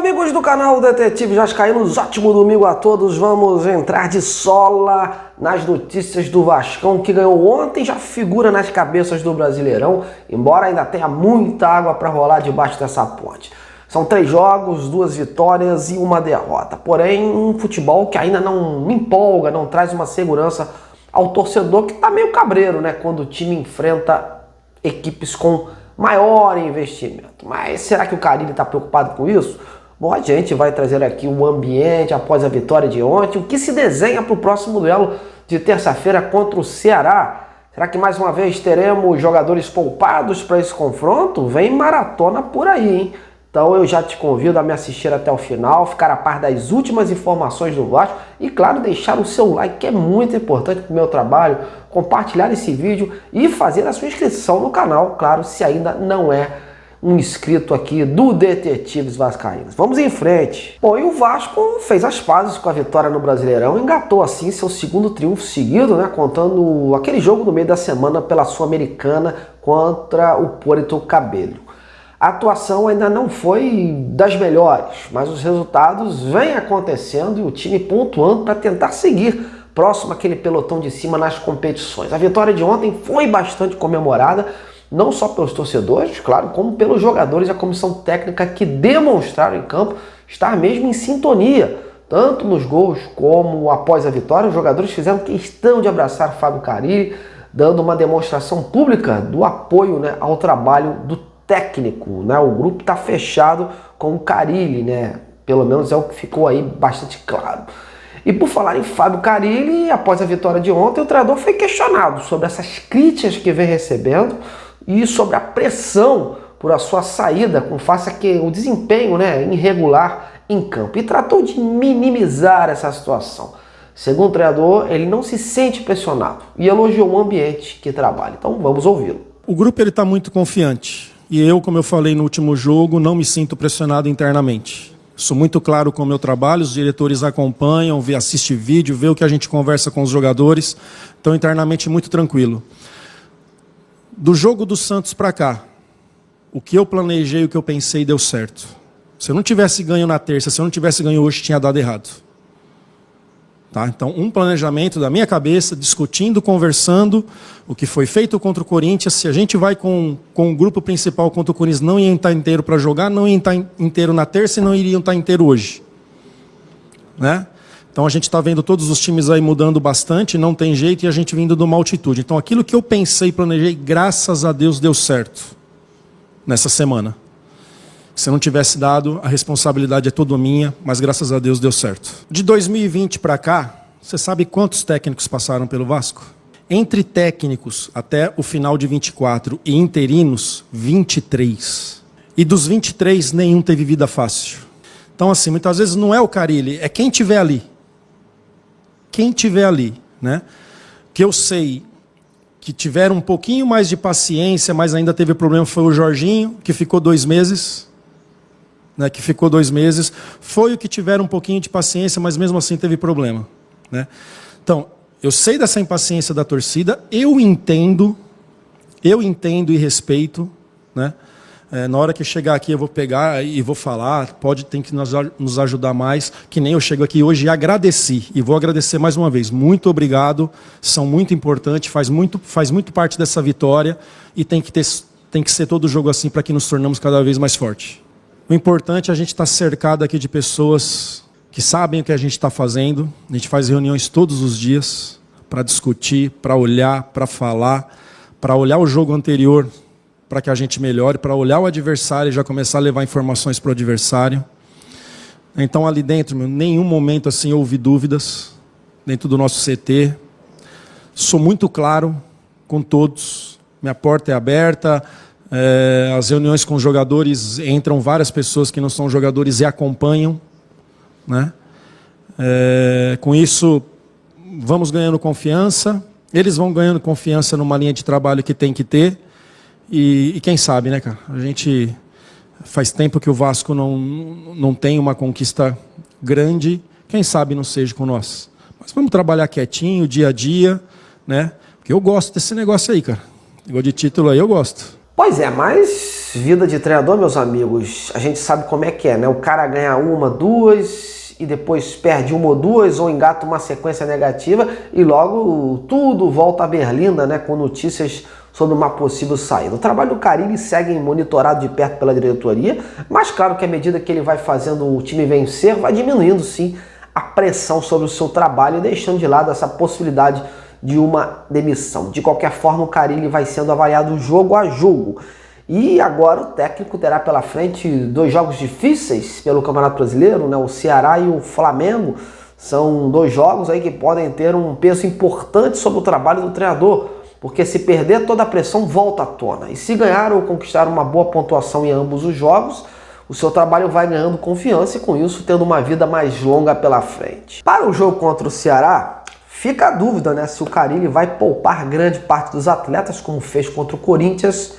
amigos do canal Detetive Vascaínos, ótimo domingo a todos. Vamos entrar de sola nas notícias do Vascão, que ganhou ontem, já figura nas cabeças do Brasileirão, embora ainda tenha muita água para rolar debaixo dessa ponte. São 3 jogos, 2 vitórias e 1 derrota. Porém, um futebol que ainda não me empolga, não traz uma segurança ao torcedor, que está meio cabreiro, né? Quando o time enfrenta equipes com maior investimento. Mas será que o Carille está preocupado com isso? Bom, a gente vai trazer aqui o ambiente após a vitória de ontem, o que se desenha para o próximo duelo de terça-feira contra o Ceará. Será que mais uma vez teremos jogadores poupados para esse confronto? Vem maratona por aí, hein? Então eu já te convido a me assistir até o final, ficar a par das últimas informações do Vasco e, claro, deixar o seu like, que é muito importante para o meu trabalho, compartilhar esse vídeo e fazer a sua inscrição no canal, claro, se ainda não é um inscrito aqui do Detetives Vascaínos. Vamos em frente. Bom, e o Vasco fez as pazes com a vitória no Brasileirão, engatou assim seu segundo triunfo seguido, né, contando aquele jogo no meio da semana pela Sul-Americana contra o Puerto Cabello. A atuação ainda não foi das melhores, mas os resultados vêm acontecendo e o time pontuando para tentar seguir próximo àquele pelotão de cima nas competições. A vitória de ontem foi bastante comemorada, não só pelos torcedores, claro, como pelos jogadores e a comissão técnica, que demonstraram em campo estar mesmo em sintonia. Tanto nos gols como após a vitória, os jogadores fizeram questão de abraçar Fábio Carille, dando uma demonstração pública do apoio, né, ao trabalho do técnico, né? O grupo está fechado com o Carille, né? Pelo menos é o que ficou aí bastante claro. E por falar em Fábio Carille, após a vitória de ontem, o treinador foi questionado sobre essas críticas que vem recebendo e sobre a pressão por a sua saída, com face a que o desempenho, né, irregular em campo, e tratou de minimizar essa situação. Segundo o treinador, ele não se sente pressionado e elogiou o ambiente que trabalha. Então vamos ouvi-lo. O grupo está muito confiante. E eu, como eu falei no último jogo, não me sinto pressionado internamente. Sou muito claro com o meu trabalho, os diretores acompanham, assistem vídeo, vê o que a gente conversa com os jogadores. Então, internamente, muito tranquilo. Do jogo do Santos para cá, o que eu planejei, o que eu pensei, deu certo. Se eu não tivesse ganho na terça, se eu não tivesse ganho hoje, tinha dado errado. Tá? Então, um planejamento da minha cabeça, discutindo, conversando, o que foi feito contra o Corinthians. Se a gente vai com o grupo principal contra o Corinthians, não ia estar inteiro para jogar, não ia estar inteiro na terça e não iriam estar inteiro hoje. Né? Então, a gente está vendo todos os times aí mudando bastante, não tem jeito, e a gente vindo de uma altitude. Então, aquilo que eu pensei, planejei, graças a Deus deu certo nessa semana. Se eu não tivesse dado, a responsabilidade é toda minha, mas graças a Deus deu certo. De 2020 para cá, você sabe quantos técnicos passaram pelo Vasco? Entre técnicos até o final de 24 e interinos, 23. E dos 23, nenhum teve vida fácil. Então, assim, muitas vezes não é o Carille, é quem tiver ali. Quem tiver ali, né? Que eu sei que tiveram um pouquinho mais de paciência, mas ainda teve problema, foi o Jorginho, que ficou 2 meses. Né, que ficou 2 meses, foi o que tiveram um pouquinho de paciência, mas mesmo assim teve problema. Né? Então, eu sei dessa impaciência da torcida, eu entendo e respeito. Né? Na hora que chegar aqui eu vou pegar e vou falar, tem que nos ajudar mais, que nem eu chego aqui hoje e agradeci, e vou agradecer mais uma vez. Muito obrigado, são muito importantes, faz muito parte dessa vitória, e tem que ser todo jogo assim para que nos tornamos cada vez mais fortes. O importante é a gente estar cercado aqui de pessoas que sabem o que a gente está fazendo. A gente faz reuniões todos os dias para discutir, para olhar, para falar, para olhar o jogo anterior para que a gente melhore, para olhar o adversário e já começar a levar informações para o adversário. Então, ali dentro, em nenhum momento assim houve dúvidas dentro do nosso CT. Sou muito claro com todos. Minha porta é aberta. As reuniões com os jogadores, entram várias pessoas que não são jogadores e acompanham. Né? Com isso, vamos ganhando confiança. Eles vão ganhando confiança numa linha de trabalho que tem que ter. E quem sabe, né, cara? A gente faz tempo que o Vasco não tem uma conquista grande. Quem sabe não seja com nós. Mas vamos trabalhar quietinho, dia a dia, né? Porque eu gosto desse negócio aí, cara. Negócio de título aí eu gosto. Pois é, mas vida de treinador, meus amigos, a gente sabe como é que é, né? O cara ganha uma, duas e depois perde uma ou duas ou engata uma sequência negativa e logo tudo volta à berlinda, né? Com notícias sobre uma possível saída. O trabalho do Carille segue monitorado de perto pela diretoria, mas claro que à medida que ele vai fazendo o time vencer, vai diminuindo sim a pressão sobre o seu trabalho e deixando de lado essa possibilidade de uma demissão. De qualquer forma, o Carille vai sendo avaliado jogo a jogo. E agora o técnico terá pela frente 2 jogos difíceis pelo Campeonato Brasileiro, né? O Ceará e o Flamengo. São 2 jogos aí que podem ter um peso importante sobre o trabalho do treinador, porque se perder, toda a pressão volta à tona. E se ganhar ou conquistar uma boa pontuação em ambos os jogos, o seu trabalho vai ganhando confiança e com isso tendo uma vida mais longa pela frente. Para o jogo contra o Ceará, fica a dúvida, né, se o Carille vai poupar grande parte dos atletas, como fez contra o Corinthians,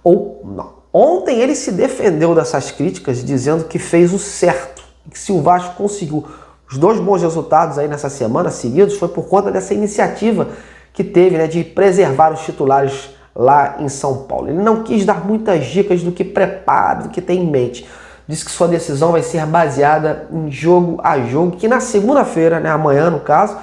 ou não. Ontem ele se defendeu dessas críticas, dizendo que fez o certo, e que se o Vasco conseguiu os 2 bons resultados aí nessa semana seguidos, foi por conta dessa iniciativa que teve, né, de preservar os titulares lá em São Paulo. Ele não quis dar muitas dicas do que prepara, do que tem em mente. Disse que sua decisão vai ser baseada em jogo a jogo, que na segunda-feira, né, amanhã no caso,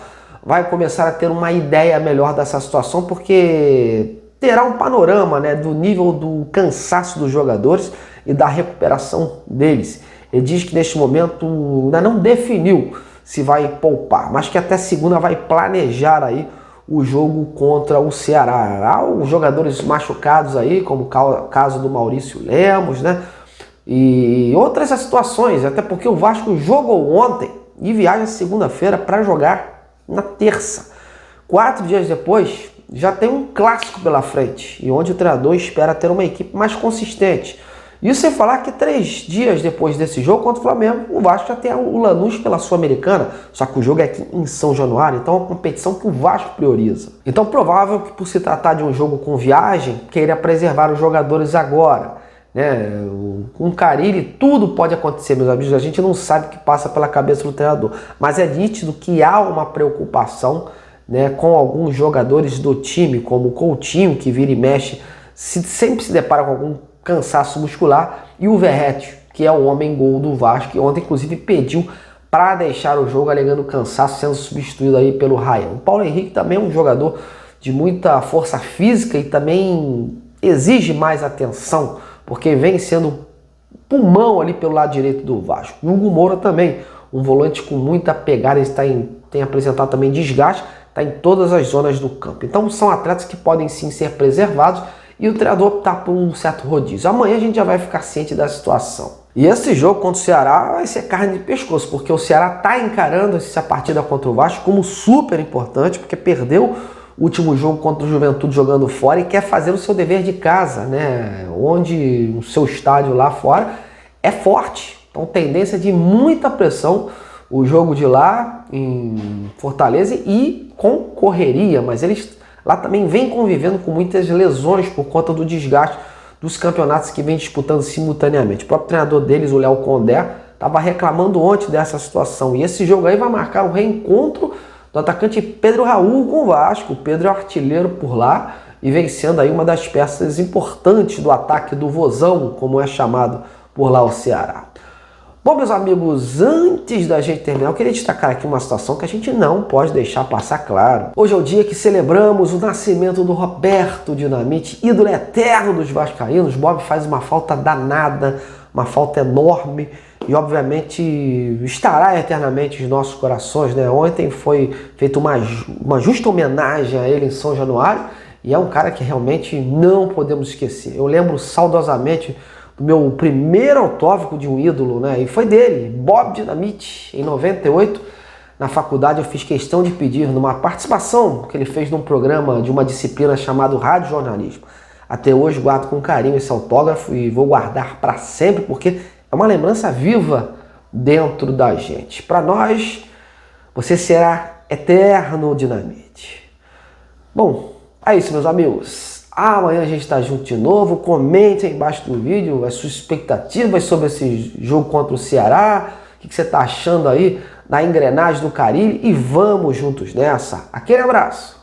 vai começar a ter uma ideia melhor dessa situação, porque terá um panorama, né, do nível do cansaço dos jogadores e da recuperação deles. Ele diz que neste momento ainda não definiu se vai poupar, mas que até segunda vai planejar aí o jogo contra o Ceará. Há os jogadores machucados aí, como o caso do Maurício Lemos, né? E outras situações, até porque o Vasco jogou ontem e viaja segunda-feira para jogar na terça. 4 dias depois, já tem um clássico pela frente, e onde o treinador espera ter uma equipe mais consistente. Isso sem falar que 3 dias depois desse jogo contra o Flamengo, o Vasco já tem o Lanús pela Sul-Americana, só que o jogo é aqui em São Januário, então é uma competição que o Vasco prioriza. Então provável que por se tratar de um jogo com viagem, queira preservar os jogadores agora, né? Com o Carille tudo pode acontecer, meus amigos, a gente não sabe o que passa pela cabeça do treinador, mas é nítido que há uma preocupação, né, com alguns jogadores do time, como o Coutinho, que vira e mexe, sempre se depara com algum cansaço muscular, e o Verratti, que é o homem-gol do Vasco, que ontem inclusive pediu para deixar o jogo alegando cansaço, sendo substituído aí pelo Ryan. O Paulo Henrique também é um jogador de muita força física e também exige mais atenção, porque vem sendo pulmão ali pelo lado direito do Vasco. E o Hugo Moura também, um volante com muita pegada, tem apresentado também desgaste, está em todas as zonas do campo. Então são atletas que podem sim ser preservados, e o treinador optar por um certo rodízio. Amanhã a gente já vai ficar ciente da situação. E esse jogo contra o Ceará vai ser carne de pescoço, porque o Ceará está encarando essa partida contra o Vasco como super importante, porque perdeu o último jogo contra o Juventude jogando fora e quer fazer o seu dever de casa, né? Onde o seu estádio lá fora é forte. Então tendência de muita pressão o jogo de lá em Fortaleza e com correria, mas eles lá também vem convivendo com muitas lesões por conta do desgaste dos campeonatos que vem disputando simultaneamente. O próprio treinador deles, o Léo Condé, estava reclamando ontem dessa situação. E esse jogo aí vai marcar o reencontro do atacante Pedro Raul com o Vasco. O Pedro é artilheiro por lá e vem sendo aí uma das peças importantes do ataque do Vozão, como é chamado por lá o Ceará. Bom, meus amigos, antes da gente terminar, eu queria destacar aqui uma situação que a gente não pode deixar passar claro. Hoje é o dia que celebramos o nascimento do Roberto Dinamite, ídolo eterno dos vascaínos. Bob faz uma falta danada, uma falta enorme e obviamente estará eternamente nos nossos corações, né? Ontem foi feita uma justa homenagem a ele em São Januário e é um cara que realmente não podemos esquecer. Eu lembro saudosamente do meu primeiro autógrafo de um ídolo, né? E foi dele, Bob Dinamite, em 98. Na faculdade eu fiz questão de pedir numa participação que ele fez num programa de uma disciplina chamada Rádio Jornalismo. Até hoje guardo com carinho esse autógrafo e vou guardar para sempre, porque é uma lembrança viva dentro da gente. Para nós, você será eterno Dinamite. Bom, é isso, meus amigos. Amanhã a gente está junto de novo. Comente aí embaixo do vídeo as suas expectativas sobre esse jogo contra o Ceará. O que você está achando aí da engrenagem do Carille? E vamos juntos nessa. Aquele abraço!